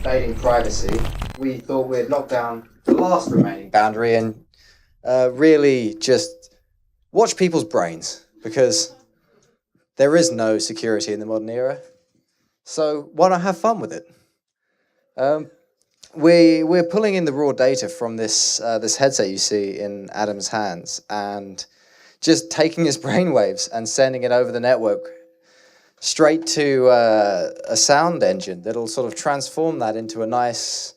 invading privacy, we thought we'd knock down the last remaining boundary and really just watch people's brains, because there is no security in the modern era. So why not have fun with it? We're pulling in the raw data from this headset you see in Adam's hands, and just taking his brainwaves and sending it over the network straight to a sound engine that'll sort of transform that into a nice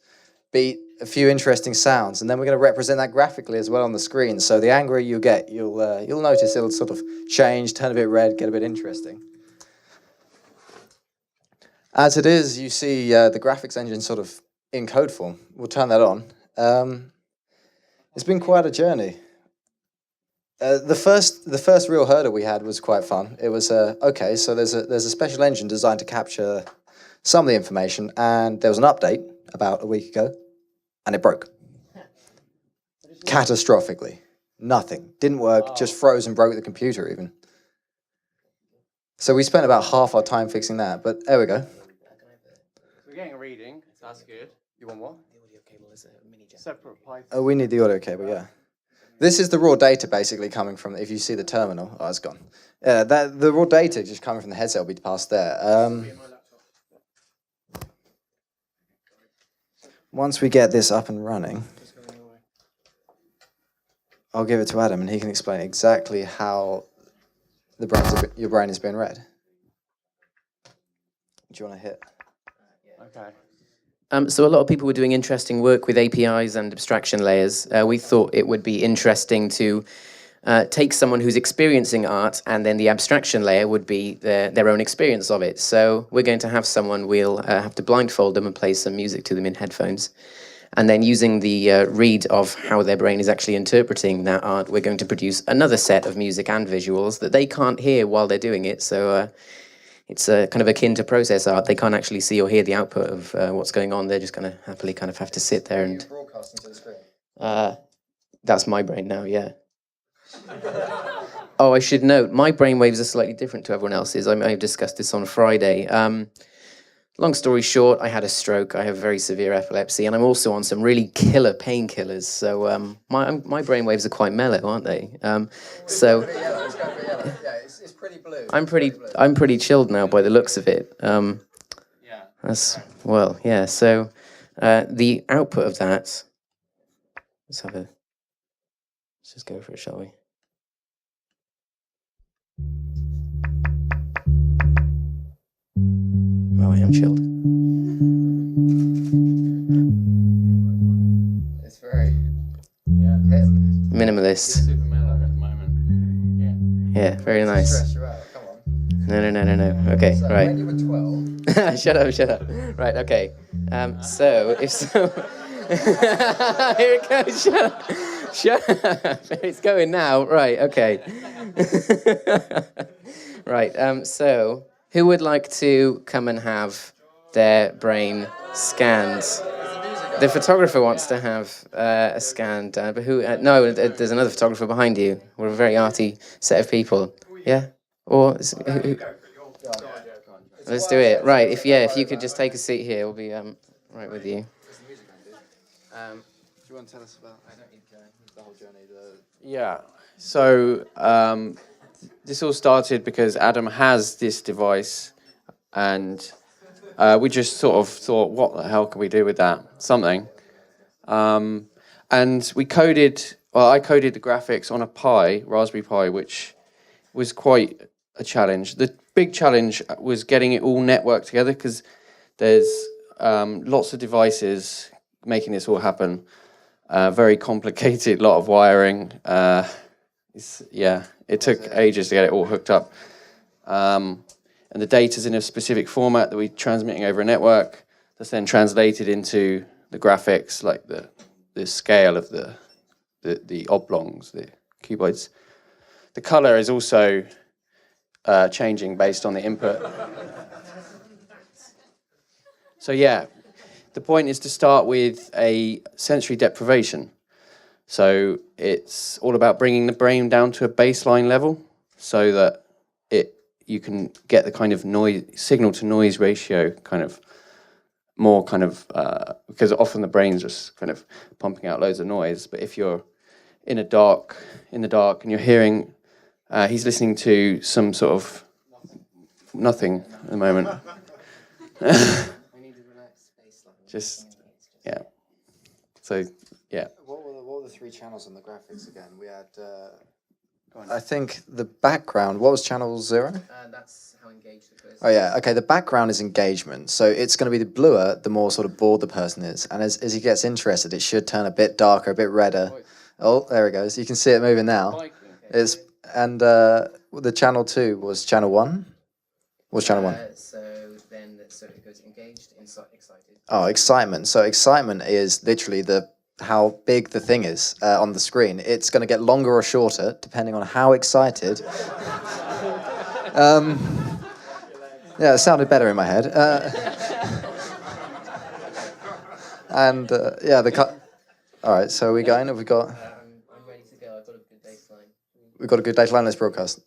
beat, a few interesting sounds, and then we're going to represent that graphically as well on the screen. So the angrier you get, you'll notice it'll sort of change, turn a bit red, get a bit interesting. As it is, you see the graphics engine sort of in code form. We'll turn that on. It's been quite a journey. The first real hurdle we had was quite fun. It was okay, so there's a special engine designed to capture some of the information, and there was an update about a week ago, and it broke. Catastrophically. Nothing. Didn't work, just froze and broke the computer even. So we spent about half our time fixing that, but there we go. We're getting a reading, so that's good. You want what? The audio cable is a mini jack. Separate pipe. Oh, we need the audio cable, yeah. This is the raw data basically coming from, if you see the terminal, oh, it's gone. The raw data just coming from the headset will be passed there. Once we get this up and running, I'll give it to Adam and he can explain exactly how your brain is being read. Do you want to hit? Okay. So a lot of people were doing interesting work with APIs and abstraction layers. We thought it would be interesting to take someone who's experiencing art, and then the abstraction layer would be their own experience of it. So we're going to have someone, we'll have to blindfold them and play some music to them in headphones. And then using the read of how their brain is actually interpreting that art, we're going to produce another set of music and visuals that they can't hear while they're doing it. So it's kind of akin to process art. They can't actually see or hear the output of what's going on. They're just going to happily kind of have to sit there and... Broadcasting to the screen. That's my brain now, yeah. Oh, I should note, my brainwaves are slightly different to everyone else's. I may have discussed this on Friday. Long story short, I had a stroke. I have very severe epilepsy, and I'm also on some really killer painkillers. So my brainwaves are quite mellow, aren't they? So It's pretty blue. I'm pretty chilled now by the looks of it. Yeah. That's well, yeah. So the output of that. Let's just go for it, shall we? Oh, I am chilled. It's very Minimalist. Super mellow at the moment. Yeah, very nice. Stress you out. Come on. No. Okay, So right. when you were 12, Shut up. Right, okay. So, if so... Here it goes, shut up. It's going now. Right, okay. Right, so, who would like to come and have their brain scanned? The photographer wants to have a scan done, but who... no, there's another photographer behind you. We're a very arty set of people. Yeah? Or... Let's do it. Right, if you could just take a seat here, we'll be right with you. do you want to tell us about the whole journey? Yeah. So this all started because Adam has this device, and we just sort of thought, what the hell can we do with that? Something. And I coded the graphics on a Raspberry Pi, which was quite a challenge. The big challenge was getting it all networked together, because there's lots of devices making this all happen. Very complicated, lot of wiring. It took ages to get it all hooked up. And the data's in a specific format that we're transmitting over a network that's then translated into the graphics, like the scale of the oblongs, the cuboids. The color is also changing based on the input. So yeah, the point is to start with a sensory deprivation. So it's all about bringing the brain down to a baseline level so that you can get the kind of signal to noise ratio kind of more kind of, because often the brain's just kind of pumping out loads of noise. But if you're in the dark and you're hearing, he's listening to some sort of nothing at the moment. Just, yeah. So, yeah. What were the 3 channels on the graphics again? We had, I think the background, what was channel 0? That's how engaged the person. Oh yeah, okay, the background is engagement. So it's going to be the bluer, the more sort of bored the person is. And as he gets interested, it should turn a bit darker, a bit redder. Oh, there it goes. You can see it moving now. And the channel 2 was channel 1? What was channel 1? So it goes engaged, excited. Oh, excitement. So excitement is literally how big the thing is on the screen. It's going to get longer or shorter depending on how excited. Yeah, it sounded better in my head. All right, so are we going? Have we got? I'm ready to go. I've got a good baseline. We've got a good data line. Let's broadcast.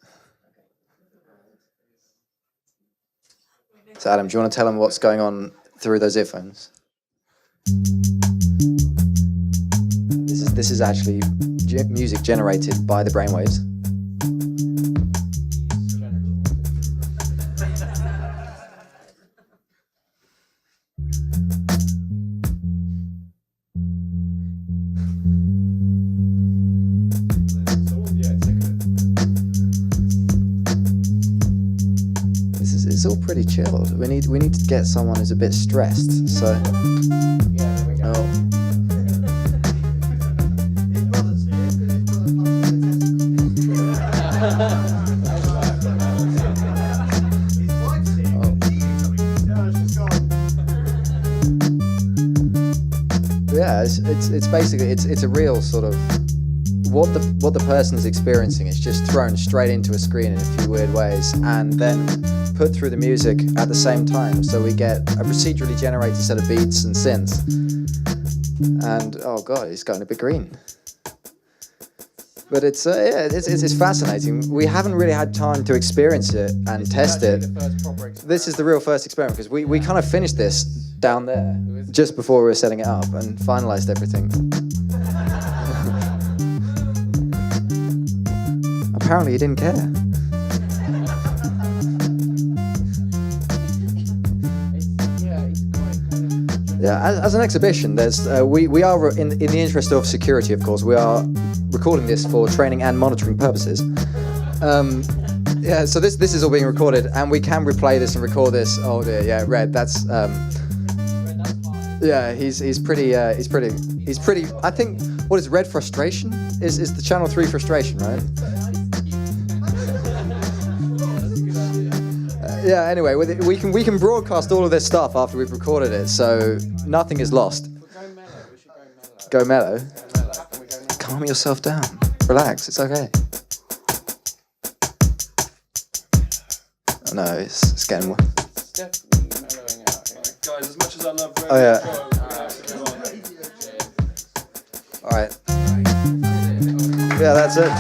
So Adam, do you want to tell them what's going on through those earphones? This is actually music generated by the brainwaves. It's all pretty chilled. We need to get someone who's a bit stressed. So. Yeah, there we go. Oh. Yeah, it's basically it's a real sort of what the person is experiencing is just thrown straight into a screen in a few weird ways, and then put through the music at the same time. So we get a procedurally generated set of beats and synths. And oh god, it's going a bit green. But it's fascinating. We haven't really had time to experience it and test it. This is the real first experiment because we kind of finished this down there just before we were setting it up and finalized everything. Apparently, he didn't care. Yeah, as an exhibition, there's we are in the interest of security, of course. We are recording this for training and monitoring purposes. Yeah, so this is all being recorded, and we can replay this and record this. Oh dear, yeah, Red. That's yeah, he's pretty. I think what is Red frustration is the channel 3 frustration, right? Yeah, anyway, we can broadcast all of this stuff after we've recorded it, so nothing is lost. Go mellow? Calm yourself down. Relax, it's okay. Oh, no, it's getting... It's definitely mellowing out here. Guys, as much as I love Oh, yeah. Alright. Yeah, that's it.